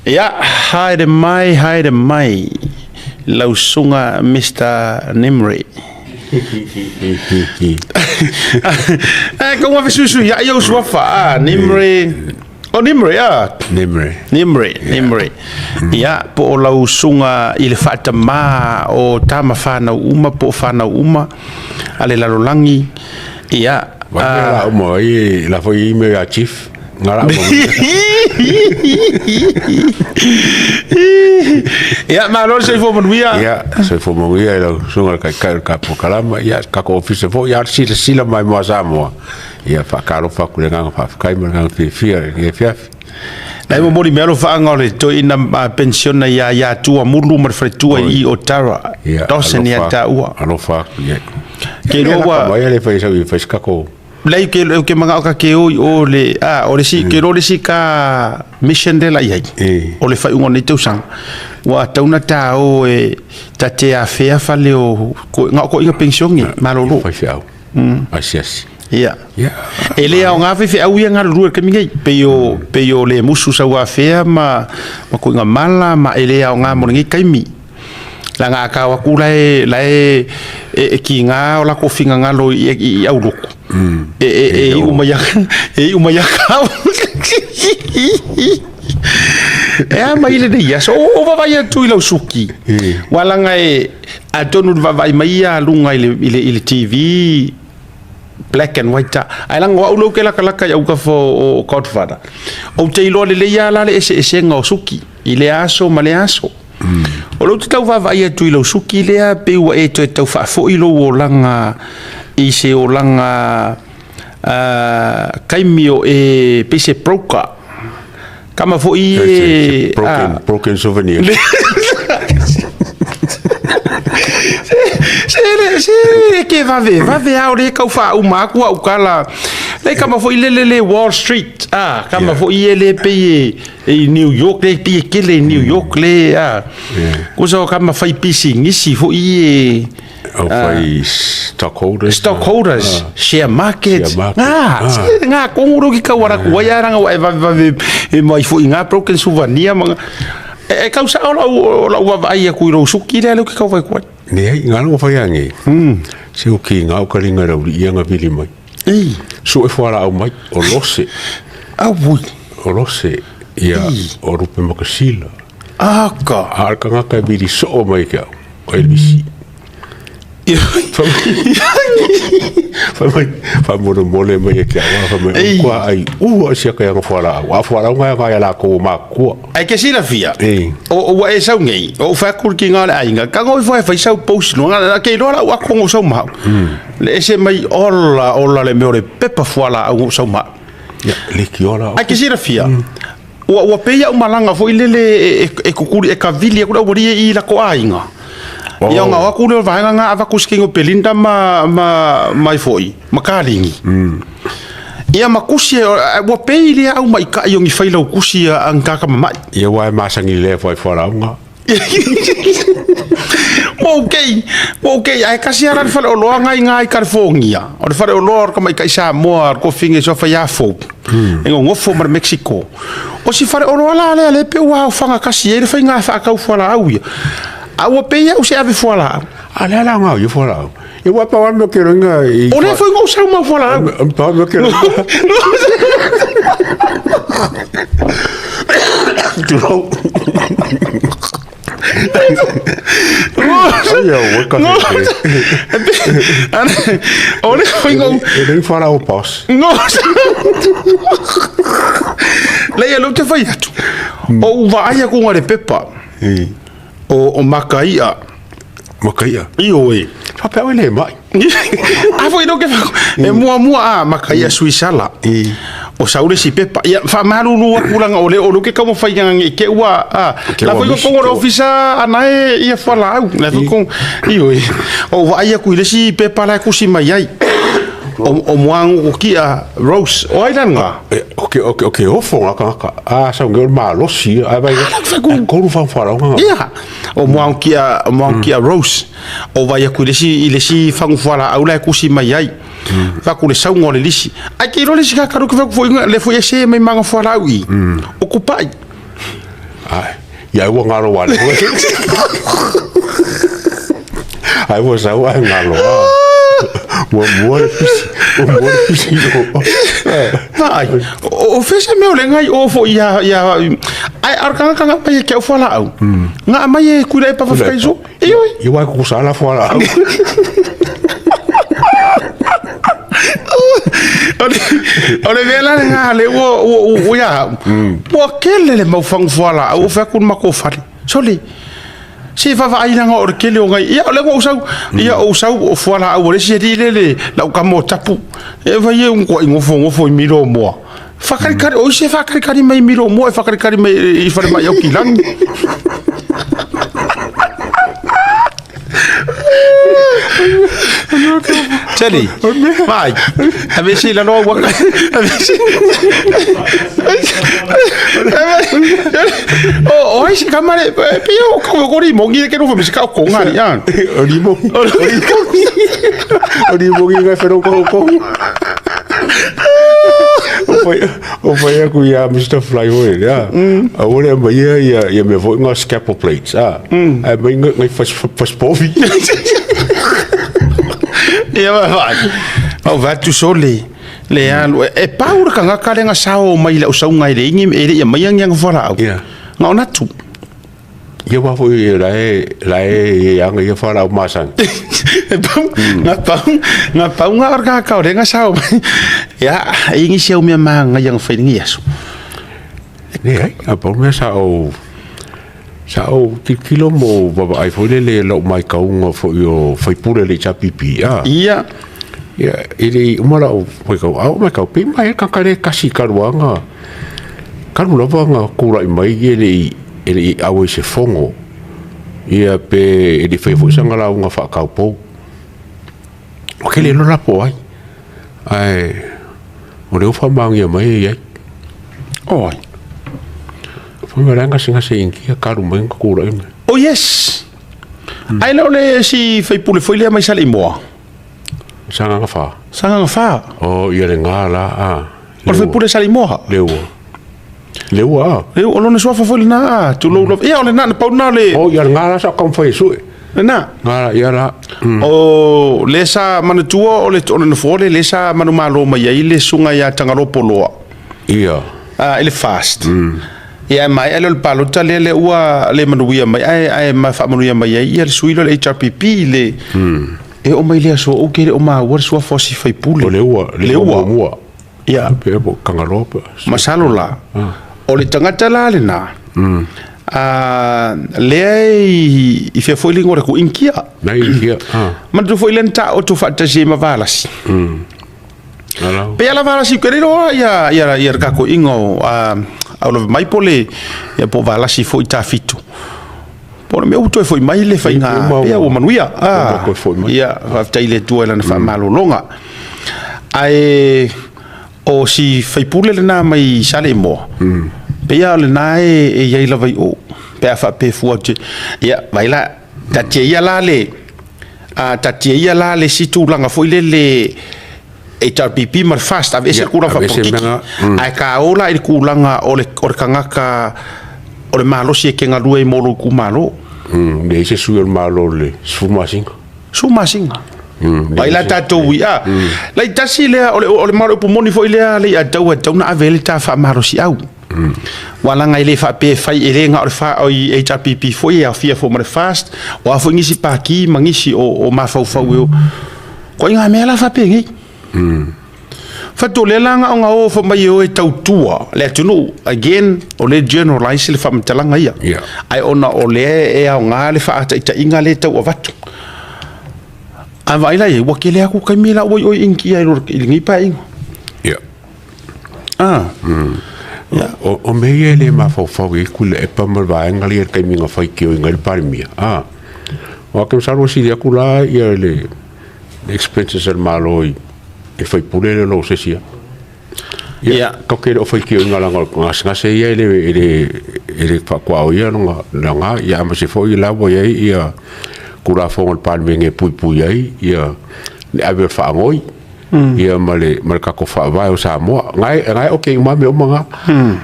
Ya, haere mai. Lausunga Mr. Nimri. Kau ngapa susu ya yo swafa Nimri. Oh Nimri ah. Nimri. Ya po lausunga ile fata ma o tama fana uma po fana uma ale lalolangi. Ya. Wala mo I la foi me a chief. Ngara mo. Ya malo se fo monuia. Ya se fo monuia lo sunga ka po kalama ya ka ko office fo ya sila mai mo samo. Ya fa karo fa kulenga fa kai mo ngang fia Nai mo mori melo fa ngore to ina pension na ya tua mulu mar fretua I Otara. Dosen ya ta ua. Ano fa ya. Ke no wa. Mai le fa ska ko. Lai ke manga ka ke o le o le si ke ro le si ka mission de la ia. O le fa ngone te usang. Wa tauna ta o ta te a fea fa le o ko inga pension ngi malolo. Fa fea. Asiasi. Ya. Ele a nga fe au ia nga ruer ke mingai pe yo le musu sa wa fe ma ko nga mala ma ele a nga mo ngi kaimi. La nga ka wa kula ki nga o la ko finga nga lo I au loko. Umaya ka. Mai le dia so o va vai tu ilo suki. Wala nga a tonu va vai mai a lunga ile TV black and white ai lang wa ulo ke la ya uka fo o Godfather o te ilo le ya la le ese nga suki ile aso male aso o lo tau va vai tu ilo suki le a pe wa e to tau fa fo ilo o langa I se o langa kaimio pe se broker kama fo I broken souvenir Se ke va ve au le kau fa uma ku au kala le kama fo le Wall Street kama fo le pe New York le pe ke le New York le ku so kama fa pisi ngisi fo stockholders share market nga konguro ki ka wara ku ya ranga va mai fo inga broken souvenir e causa o wa vai ku ro suki le ki ka vai ku ne ngalo fa yangi se o ki nga o ka ringa ra uri nga vili mai so e fora au mai o lose o lose ia o rupe makasila ka nga ka vili so mai ka o elisi fa mole mai ke wa mai kwa ai sia ka nga fora nga la ko ma ko ai ke sila fia o wa e sau ngai o fa kur ki nga ai nga ka ngoi fa sau post no nga ke lo la wa ko so ma le se mai olla le me pepa foala o so ma le ki ola ai ke sila fia wa pe ya malanga fo ile e kokuri e ka vili ko ri I la ko ai nga ia nga wa ku le va nga ava kuskingo pelinda mai foi makalingi ia makusi wa peile au mai ka yongi faila kusi an kaka mai ia wa masangi le foi fora nga okay ai kasi ara fa o loanga ngai California o fa o lor ka mai ka sa mo ko finge so fa ya fo ngo fo mar Mexico o si fa o la le pe wa fa kasi ele fa nga fa ka fora au awa pe ya o se ave fola ala la nga yo fola e wa pa me que nga o le foi ngo sa ma fola pa me que tu no o le foi ngo e fola o pos no le ya lo te foi o va ya con le pepa o makaia io fa pe le mai foi no que e mua makaia suisala o saure si pepa ia fa malu lu kulanga ole o ke como fai ngi ke wa la foi ko ofisa anae ia fala la ko io o vai ku le si pepa la ku si mai ai o moang o kia Rose o ai nga okay o fonga ka sa ngol malo si ai vai ko fa fara nga ia o moang kia Rose o vai ku le si fangu fala au la ku si mai ai va ku le sa ngol le si ai ke lo le si ka ro ku foi le foi se mai manga fala ui o ku pai ia ua ngalo wale ai ua sau ai ngalo mua pisi ai o fese me o le ngai o fo ia ai arkanga pa ke o fala au nga mai ku le pa fa faiso i wa ku sala fala au ole vela nga le o ya po kele le mau fang fala au fa kun mako fali soli si fa va ina nga or kele o ngai ia le o sau o fala au le si le la ka mo tapu e va ye un ko ngofo miro mo fakari o se fakari mai miro mo fakari mai i fa mai o kilang Teddy, vai. Avessi la nuova. Oh, si kamare pio come con i mogli che non fa misca con ngari an. Ori nga fero ko. O foi aku ya Mr. Flyaway ya. Awole mai ya me vo nga scalpel plates. Ai mai ngai fas povi. Ia vai. Au va tu sole. Le alu e paura kanga kalenga sao mai la usau ngai le ingi e ia mai yang fora au. Nga ona tu. Ia wa foi lae yang ia fora au masan. Nga pau nga orga ka renga sao. Ya, ingi sia mi manga yang fai ngi aso. Ne ai, apa me sao kilo mo baba ai foi le lo mai ka un foi pure le chapipi ia ele umara foi ka au mai ka pe mai ka kare kasi karuanga karu nga kura mai ele au se fongo ia pe ele foi sanga la unha fa ka po o que le lo la po ai o le fa mangi mai ai oi foi maranga singa se inki karu mai ka kura mai oh yes ai lo le si foi pule foi le mai sale mo sanga fa oh ia le ngala o foi pule sale mo leu o lo ne so fa foi na tu lo ia o le na pa na le oh ia ngala sa kom foi su na ngala ia la o le sa manu tua o le ona no fole le sa manu malo mai ai le sunga ya tangaro poloa ia ele fast ia mai ele le palota le ua le manuia mai ai ma fa manuia mai ai ia le suilo le HRPP le e o mai le so o ke o ma wa so fosi fai pule le ua ia pe bo kangalopa masalo la o le tangata la le na le i fe foi lingore ku inkia nai inkia ma tu foi lenta o tu fatta se ma valas pe ala valasi kerero ia ka ko ingo au lo mai pole ia po valasi foi ta fitu por me auto foi mai le fainga ia o manuia ia va taile tu ela na fa malo longa ai o si fai pule le na mai sale mo pe ia le na e ia la vai o pe fa pe fuate ia vai la tatia ia la le situ langa foi le HRPP mar fast ave se kula fa pokiki ai ka ola i kulanga o le kangaka o le malo si ke ngalu e molo ku malo le se su el malo le su masinga bai la tato wi la tasi le o le malo pumoni foi le atau na avele ta fa malo si au wala ngai le fa pe fai ele nga o fa o HRPP foi a fia fo mar fast o fo ngisi pa ki mangisi o ma fa fa wi ko nga me la fa pe ngi fatolela nga o fa mai o e tautua le tunu again o le generalize le fa mtalanga ia ai ona o le e a nga le fa ta inga le tau avatu a vai la e wa ke le aku kai mila o inki ai ro ngi pa ingo o me le ma fa fa wi ku le pa mal va ngali kai minga fa ki o ngal parmia o ke sa ro si dia kula ia le expenses al maloi e fai pule le lo se sia ko ke o fai ki ngala nga se ia ele fa kwa o ia nga ia ma se foi la bo ia kura fo el pan venge pui ai ia le ave fa ngoi ia male ka ko fa vai o Samoa ngai okay ma me o manga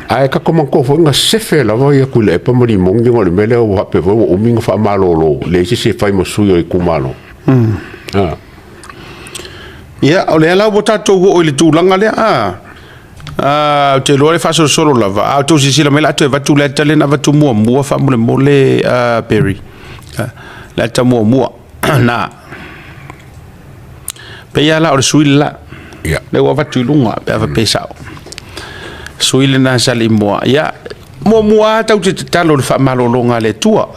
ai ka ko man ko fo nga sefe la vai ku le pa mari mong ngo le mele o pe vo o mingo fa malolo le se fai mo suyo i kumalo ia o le ala bota to o le tulanga le te lore fa solo lava a to si la mela te va tu le tele na va tu mo fa mo le Perry la ta mo na pe ya la o suila le wa va tu lunga pe va pesa suila na sali mo ya mo ta te talo fa malolonga le tua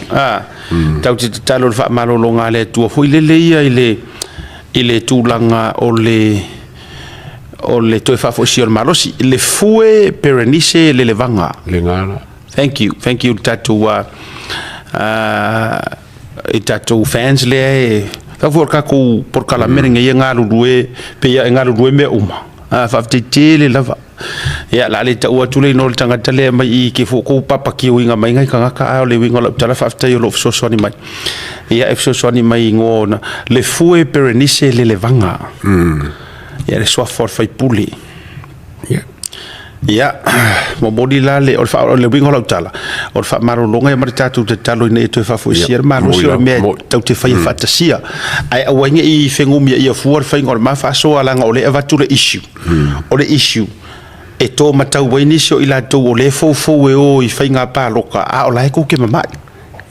ta te talo fa malolonga le tua foi le ia ile tulanga o le toi fa fo sior malosi le fue perenice le levanga le ngala thank you tatu tatu fans le fa for ka ko por kala meringa yenga luwe pe ya nga luwe me fa tele lava ya la le tau tule no tanga tele mai ki fo ko papa ki winga mai ngai kanga ka le winga la tala fa yo lo so ni mai ya so ni mai ngona le fue perenice le levanga ya le soa for fai puli ya mo bodi la le o fa le winga la tala o fa maro longa mar tatu te talo ne to fa fo sier maro si me tau te fai fantasia ai awenga i fengum ya fuor fai ngor ma fa so ala ngole eva tu le issue o le issue e to matau wa inisio ila to o le fo e o i fai nga pa loka a o la ko ke mama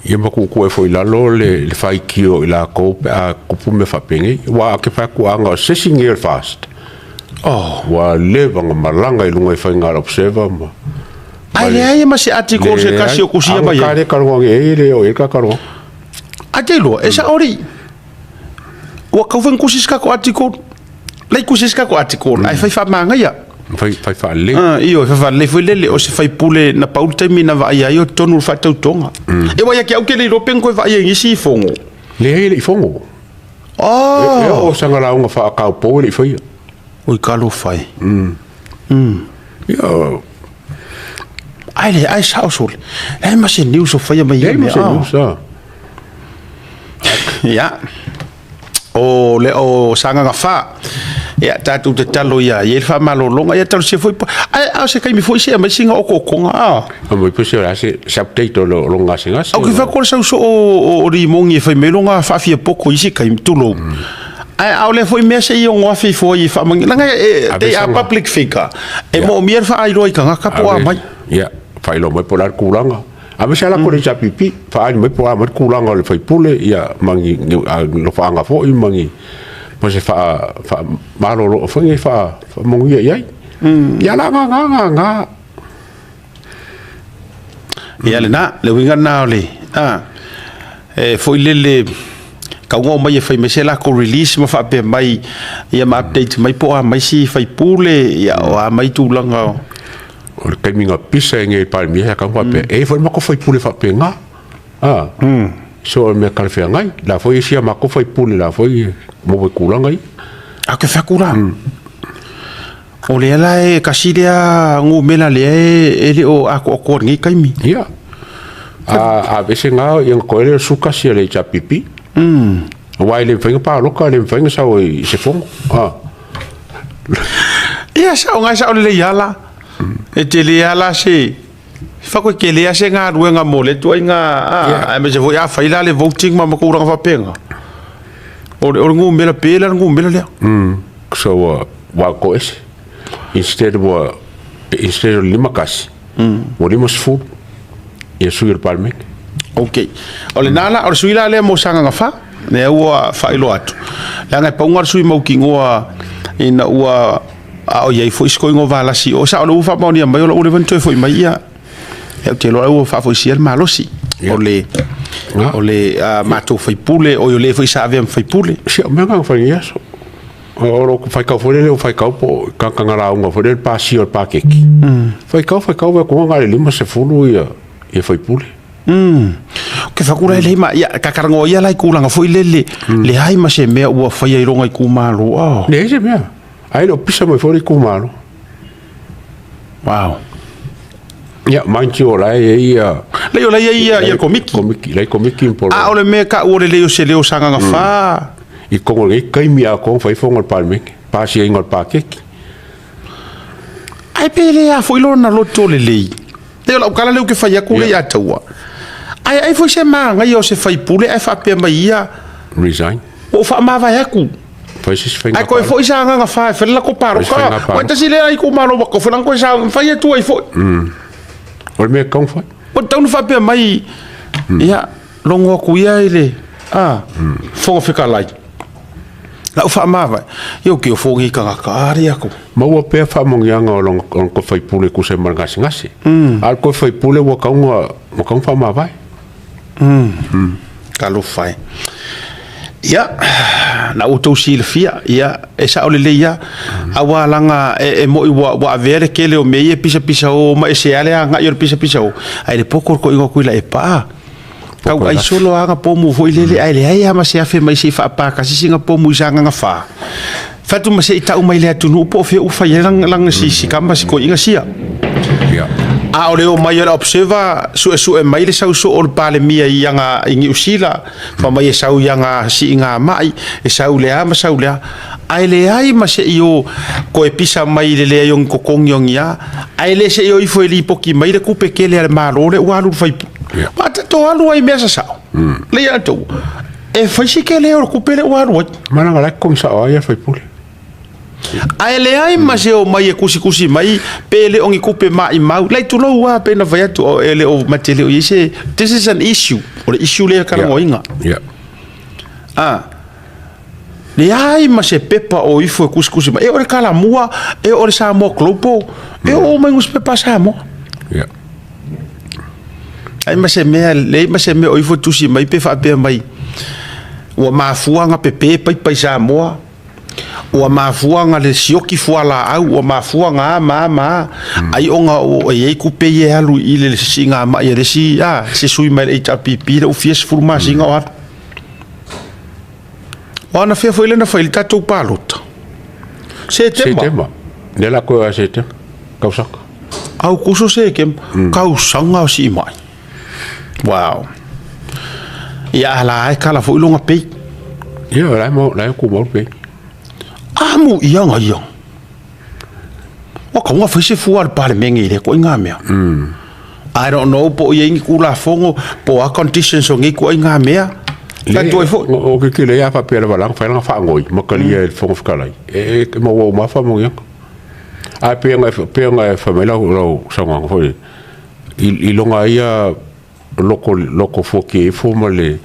ia maku ko e foi la lo le fai kio ila ko a kupu me fa penge wa ke fa ku anga sessing year fast wa le vanga malanga i lunga i fai nga observer ma ai ma se article se kasi o kusia ba ya ka karo nge le o ka karo atelo esa ori wa ka ven kusiska ko article lai kusiska ko article ai fai fa manga ya fai fa le io fa le foi le o se fai pule na paul temi na va ia io tonu fa tau tonga e wa ya ki au ke le ropen ko va ia ngisi fongo le i fongo o sangala unga fa ka po le foi o kalo fai yo ai sa sol ai ma se news o fai mai ya o le o sanga nga fa ya tatu te talo ya ye fa malolonga ya talo se foi ai se kai mi foi se mai singa o kokonga mo po se la se update lo longa singa o que fa ko sa o ri mongi foi melonga fa fia poko isi kai tulo ai au le foi me se yo ngo foi fa mangi langa they are public figure e mo mier fa ai roi kanga ka po mai ya fa lo mo polar kulanga a me sala ko le chapipi fa ai mo po mo kulanga le foi pule ya mangi lo fa anga fo i mangi po se fa malo lo fa mongi ai ya la nga ya le na le winga na le foi le ka ngo mai e fai me se la ko release ma fa pe mai ia ma update mai po mai si fai pule ya o mai tu langa o kai minga pisa nge pa mi ha ka pa pe e foi ma ko fai pule fa pe nga so me ka fe ngai la foi si ma ko fai pule la foi mo ko langa a ke fa kura o le la e kasilia ngu mela le ele o a ko ngi kai mi ya a vese nga yang ko le suka si le chapipi wai le fenga pa loka le fenga sa o se fongo ia sa o nga sa o le yala e te le yala se fa ko ke le ase nga ruenga mole tu nga a me se vo ya fa ila le voting ma ko ranga fa penga o ngu mela pela ngu mela le so wa ko es instead of limakas o limos fu e suir palme okay ole nala o suila le mo sanga nga fa ne ua fa ilo atu la nga paungar sui mo kingoa ina ua o ye foi sko ngo vala si o sa o fa mo ni mai o le vento foi mai ia e te lo o fa foi si el malo si ole mato foi pule o le foi sa avem foi pule si o menga foi isso o lo fai ka foi le fai ka po ka ngara un foi el pasi o pakeki fai ka ko ngale lima se fulu ia e foi pule ke fakura le ma ya ka karango ya lai kulanga foi le hai ma se me o fa ia ronga ku malo le se me ai lo pisa mo foi ku malo wow ya manchi o lai ia le o lai ia komiki por o le me ka o le o se le o sanga nga fa i ko le kai mi a ko fai fonga palme pasi ingot pakeki ai pele a foi lona loto le lei te la kala le ke fai aku le ya taua ai foi se manga yo se fai pule ai fa pe mai ia resign o fa ma vai aku foi se fai ai ko foi sa nga fa fe la ko paro ka o ta sile ai ko malo ko fa ko sa fai tu ai foi o me kong foi o tau fa pe mai ia longo ku ia ile fo fica lá la fa ma vai yo que fo ngi ka ari aku ma o pe fa mongianga o long ko fai pule ku se marngasi ngasi al ko fai pule wo ka mo fa ma vai ka lo fai ia na utou silfia ia esa ole le ia awalanga mo wa vere que le o me pisa o ma ese ale nga yo pisa o ai le poko ko ingo kuila e pa kau ai solo anga pomu foi lele ai le ai ama se afe mai se fa pa ka singa pomu sanga nga fa fatu ma se ita o mai le tunu po fe u fa lang si kamba si ko inga sia a ole o mai ora observa su e mai le sau so ol pale mia ianga ingi usila fa mai sau ianga si inga mai e sau le ai le ai ma se io ko e pisa mai le yon ko kongyong ya ai le se io i foi li poki mai le kupe ke le malo le walu fai ma to alu ai mesa sa le ya to e fai si ke le o kupe le walu mana ngala kom sa ai fai pule ai le ai ma se o mai e kusi mai pele ongi kupe mai mau lai tu lo wa pe na vai tu ele o matele o ise this is an issue or issue le ka ngoinga le ai ma se pepa o ifo kusi mai e ore kala mua e ore sa mo klopo e o mai ngus pepa sa mo ai ma se me o ifo tusi mai pe fa pe mai o ma fuanga pepe pai sa mo o mafuanga le sioki fuala au o mafuanga ma ai onga o e ku pe ye alu ile singa ma ye si se sui mai e pipi o fies furma singa o ona fe foi lena foi tato palot se tema de la ko se te kausa au kuso se kem kausanga si mai wow ya la ai kala foi longa pe yo la ku mo pe amu ianga o ka wa fese fu al parmengi le ko inga mea I don't know po yengi kula fongo po a conditions o ngi ko inga mea la toi fo o ke le ya fa pele bala fa nga fa ngoi mo kali e fongo fkalai e mo wo ma fa mo yang a pe nga fa mela ro sanga fo i longa ia loko fo ke fo male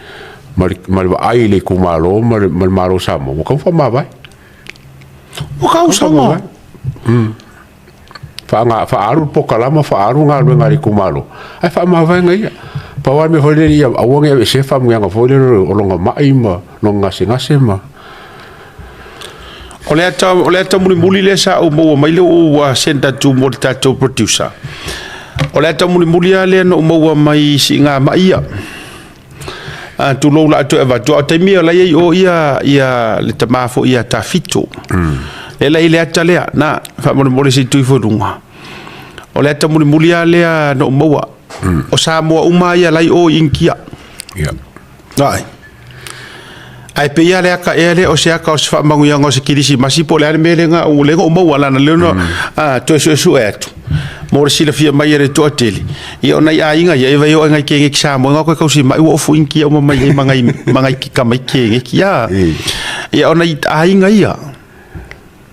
mal ai le kumalo mal maro samo ko fa ma vai o causa mo fa aru pokalama fa aru ngari kumalo ai fa ma vai ngai pa wa me hole ia awonge se fa mo nga fole o longa mai ma longa ngase ma ole ata muli le sa o mo mai le o senta tu mo tato producer ole ata muli ale no mo mai singa mai ia tu lo la tu eva tu te mi la o ia le tamafo ia ta fito le la ile atale na fa mo si tu fo dunga o le ta mo ale no mo o sa mo uma ia lai o inkia ai pe ia le ka ele o se aka o se fa mangu yang o se kirisi masipo le melenga o le o mo wala na le no to su etu mo si le fia mai re to tele i ona ia inga ia vai o ngai ke sa mo ngako ka si mai o fu inki o mai mangai ki ka mai ke ia ia ona ia inga ia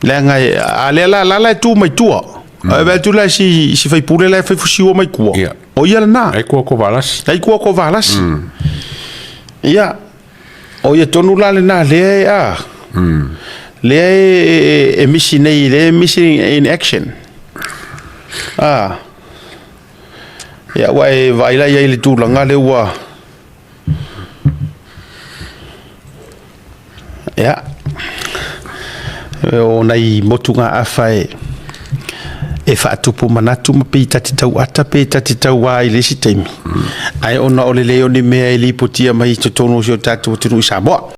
le ngai ale la tu mai tua va tu la si fai pure la fai fusi o mai ku o ia na ai ko valas ia o ia tonu la le na le le e missing in action ya vai la ia le tu langa le wa ya o nai motunga afai e fa tupu manatu ma pe tati tau ata pe tati tau wa ile si temi ai ona ole le oni me ili potia mai to tono so tatu tunu sa bo